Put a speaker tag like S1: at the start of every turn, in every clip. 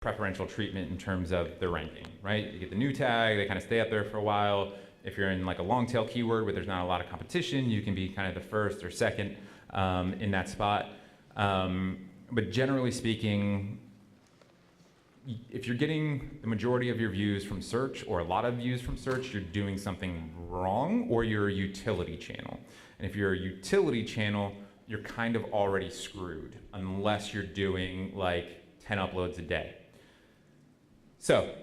S1: preferential treatment in terms of the ranking, right? You get the new tag, they kind of stay up there for a while. If you're in like a long tail keyword where there's not a lot of competition, you can be kind of the first or second in that spot. But generally speaking, if you're getting the majority of your views from search or a lot of views from search, you're doing something wrong, or you're a utility channel. And if you're a utility channel, you're kind of already screwed unless you're doing like 10 uploads a day. So,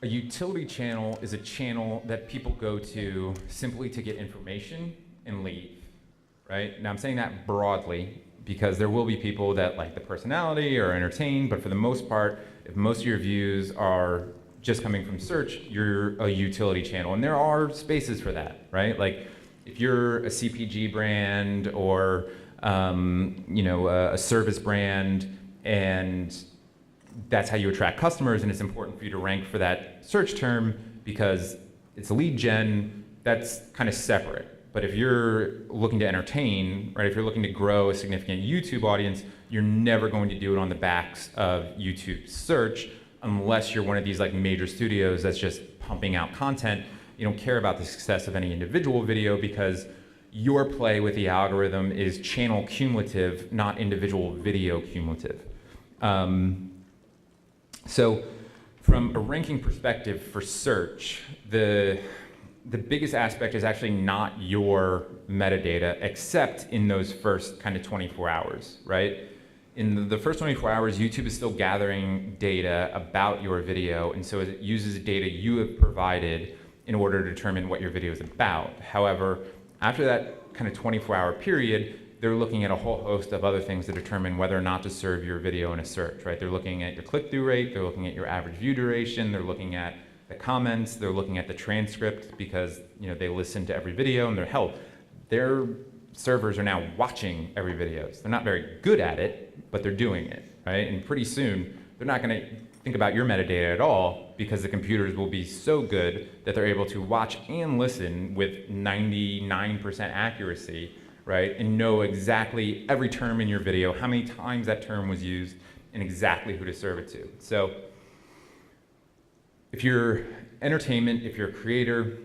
S1: a utility channel is a channel that people go to simply to get information and leave, right? Now I'm saying that broadly because there will be people that like the personality or entertain, but for the most part, if most of your views are just coming from search, you're a utility channel. And there are spaces for that, right? Like if you're a CPG brand or a service brand, and that's how you attract customers, and it's important for you to rank for that search term because it's a lead gen, that's kind of separate. But if you're looking to entertain, right, if you're looking to grow a significant YouTube audience, you're never going to do it on the backs of YouTube search unless you're one of these like major studios that's just pumping out content. You don't care about the success of any individual video because your play with the algorithm is channel cumulative, not individual video cumulative. So from a ranking perspective for search, the biggest aspect is actually not your metadata, except in those first kind of 24 hours, right? In the first 24 hours, YouTube is still gathering data about your video, and so it uses data you have provided in order to determine what your video is about. However, after that kind of 24-hour period, they're looking at a whole host of other things to determine whether or not to serve your video in a search, right? They're looking at your click-through rate, they're looking at your average view duration, they're looking at the comments, they're looking at the transcript because they listen to every video and their servers are now watching every video. So they're not very good at it, but they're doing it, right? And pretty soon, they're not gonna think about your metadata at all because the computers will be so good that they're able to watch and listen with 99% accuracy, right? And know exactly every term in your video, how many times that term was used, and exactly who to serve it to. So if you're entertainment, if you're a creator,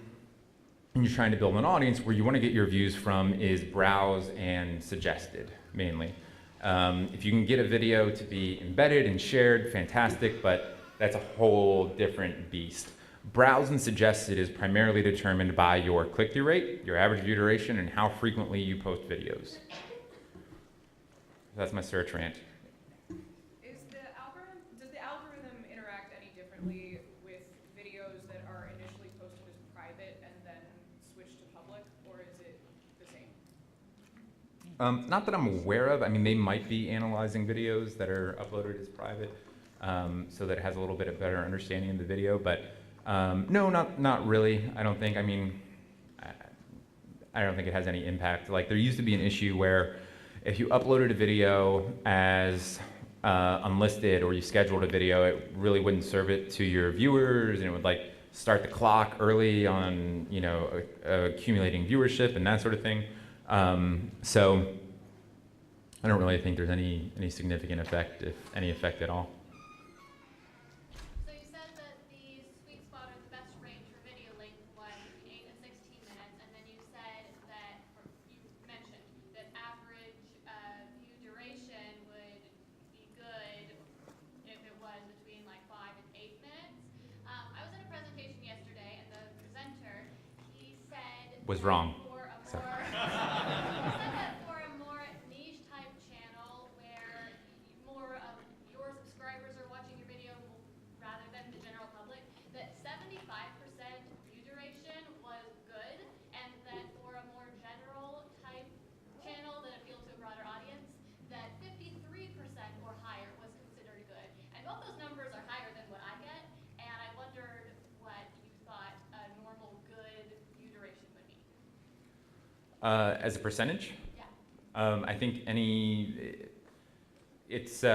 S1: and you're trying to build an audience, where you want to get your views from is browse and suggested, mainly. If you can get a video to be embedded and shared, fantastic, but that's a whole different beast. Browse and suggested is primarily determined by your click-through rate, your average view duration, and how frequently you post videos. That's my search rant.
S2: Does the algorithm interact any differently with videos that are initially posted as private and then switch to public, or is it the same?
S1: Not that I'm aware of. I mean, they might be analyzing videos that are uploaded as private, so that it has a little bit of better understanding of the video, but no, not really, I don't think. I mean, I don't think it has any impact. Like, there used to be an issue where if you uploaded a video as unlisted, or you scheduled a video, it really wouldn't serve it to your viewers, and it would like start the clock early on, accumulating viewership and that sort of thing. So I don't really think there's any significant effect, if any effect at all.
S3: So you said that the sweet spot or the best range for video length was 8 and 16 minutes, and then you said that, or you mentioned that average view duration would be good if it was between like 5 and 8 minutes. I was in a presentation yesterday, and the presenter, he said
S1: Was wrong. As a percentage?
S3: Yeah.
S1: I think it's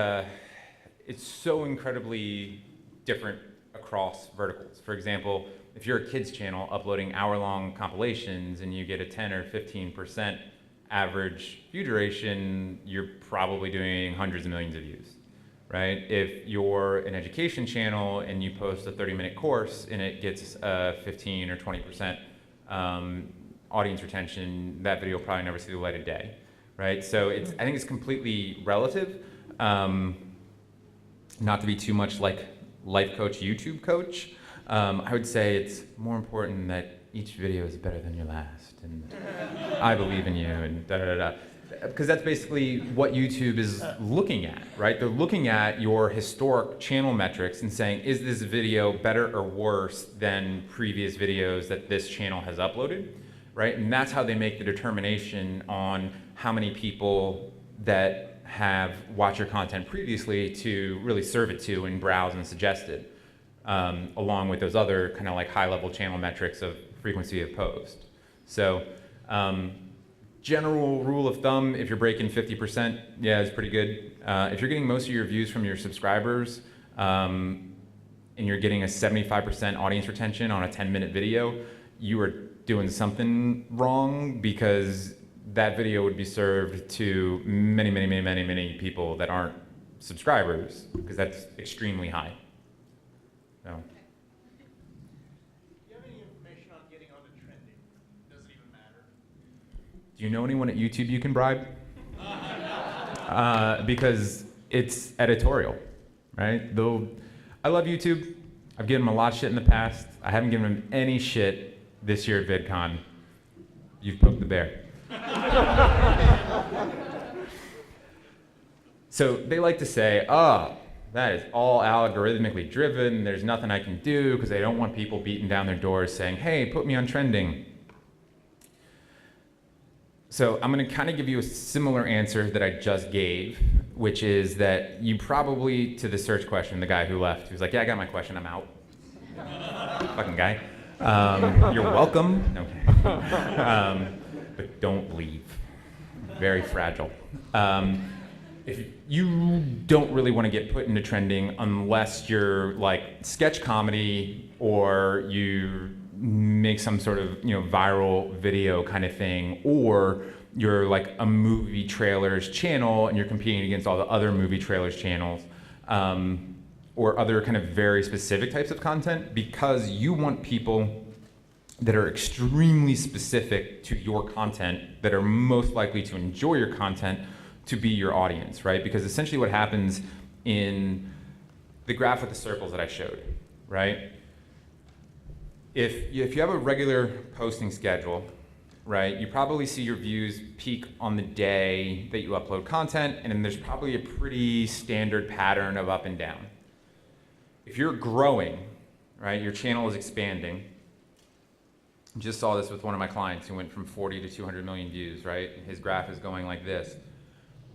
S1: so incredibly different across verticals. For example, if you're a kids channel uploading hour-long compilations and you get a 10 or 15% average view duration, you're probably doing hundreds of millions of views, right? If you're an education channel and you post a 30-minute course and it gets 15 or 20% audience retention, that video will probably never see the light of day, right? So I think it's completely relative. Not to be too much like life coach, YouTube coach, I would say it's more important that each video is better than your last, and I believe in you, and da-da-da-da. Because that's basically what YouTube is looking at, right? They're looking at your historic channel metrics and saying, is this video better or worse than previous videos that this channel has uploaded, right? And that's how they make the determination on how many people that have watched your content previously to really serve it to and browse and suggest it, along with those other kind of like high-level channel metrics of frequency of post. So general rule of thumb, if you're breaking 50%, yeah, it's pretty good. If you're getting most of your views from your subscribers and you're getting a 75% audience retention on a 10-minute video, you are doing something wrong, because that video would be served to many people that aren't subscribers, because that's extremely high. So.
S4: Do you have any information on getting onto trending? Does it even matter?
S1: Do you know anyone at YouTube you can bribe? Because it's editorial, right? I love YouTube. I've given them a lot of shit in the past. I haven't given them any shit this year at VidCon. You've poked the bear. So they like to say, that is all algorithmically driven. There's nothing I can do, because they don't want people beating down their doors saying, hey, put me on trending. So I'm going to kind of give you a similar answer that I just gave, which is that you probably, to the search question, the guy who left, who's like, yeah, I got my question, I'm out. Fucking guy. You're welcome. Okay. But don't leave. Very fragile. If you don't really want to get put into trending unless you're like sketch comedy, or you make some sort of viral video kind of thing, or you're like a movie trailers channel and you're competing against all the other movie trailers channels, or other kind of very specific types of content, because you want people that are extremely specific to your content, that are most likely to enjoy your content, to be your audience, right? Because essentially what happens in the graph with the circles that I showed, right? If you have a regular posting schedule, right, you probably see your views peak on the day that you upload content, and then there's probably a pretty standard pattern of up and down. If you're growing, right, your channel is expanding. Just saw this with one of my clients who went from 40 to 200 million views, right? His graph is going like this.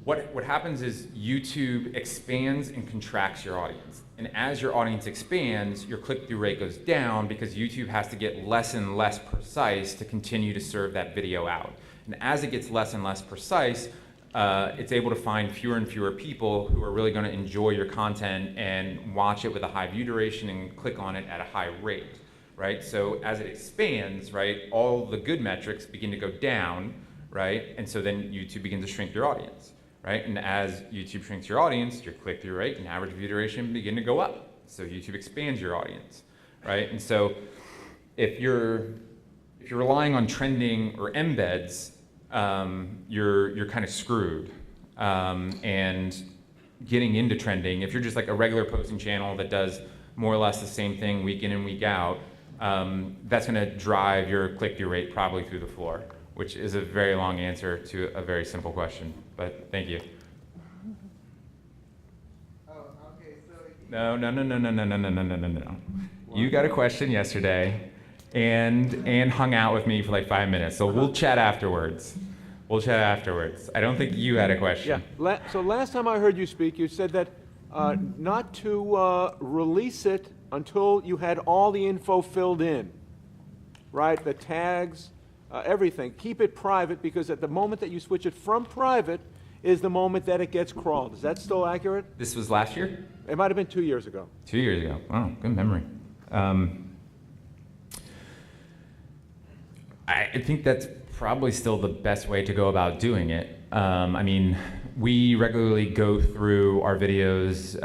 S1: What happens is YouTube expands and contracts your audience. And as your audience expands, your click-through rate goes down, because YouTube has to get less and less precise to continue to serve that video out. And as it gets less and less precise, it's able to find fewer and fewer people who are really going to enjoy your content and watch it with a high view duration and click on it at a high rate, right? So as it expands, right, all the good metrics begin to go down, right? And so then YouTube begins to shrink your audience, right? And as YouTube shrinks your audience, your click-through rate and average view duration begin to go up. So YouTube expands your audience, right? And so if you're relying on trending or embeds, you're kind of screwed. And getting into trending, if you're just like a regular posting channel that does more or less the same thing week in and week out, that's going to drive your click-through rate probably through the floor, which is a very long answer to a very simple question. But thank you.
S4: Oh, okay, so
S1: No. You got a question yesterday and hung out with me for like 5 minutes. So we'll chat afterwards. I don't think you had a question.
S5: Yeah. So last time I heard you speak, you said that not to release it until you had all the info filled in, right? The tags, everything. Keep it private, because at the moment that you switch it from private is the moment that it gets crawled. Is that still accurate?
S1: This was last year?
S5: It might have been 2 years ago.
S1: 2 years ago. Wow, good memory. I think that's probably still the best way to go about doing it. I mean, we regularly go through our videos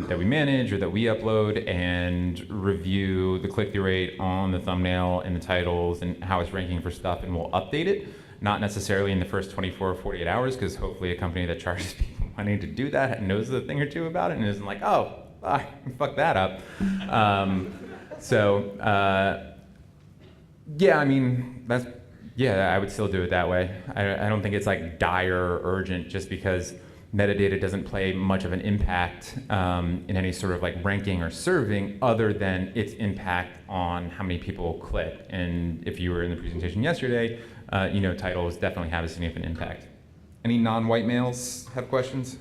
S1: that we manage or that we upload and review the click-through rate on the thumbnail and the titles and how it's ranking for stuff, and we'll update it. Not necessarily in the first 24 or 48 hours, because hopefully a company that charges people money to do that knows a thing or two about it and isn't like, oh, fuck that up. Yeah, I mean, I would still do it that way. I don't think it's like dire or urgent just because metadata doesn't play much of an impact in any sort of like ranking or serving other than its impact on how many people click. And if you were in the presentation yesterday, titles definitely have a significant impact.
S6: Any non-white males have questions?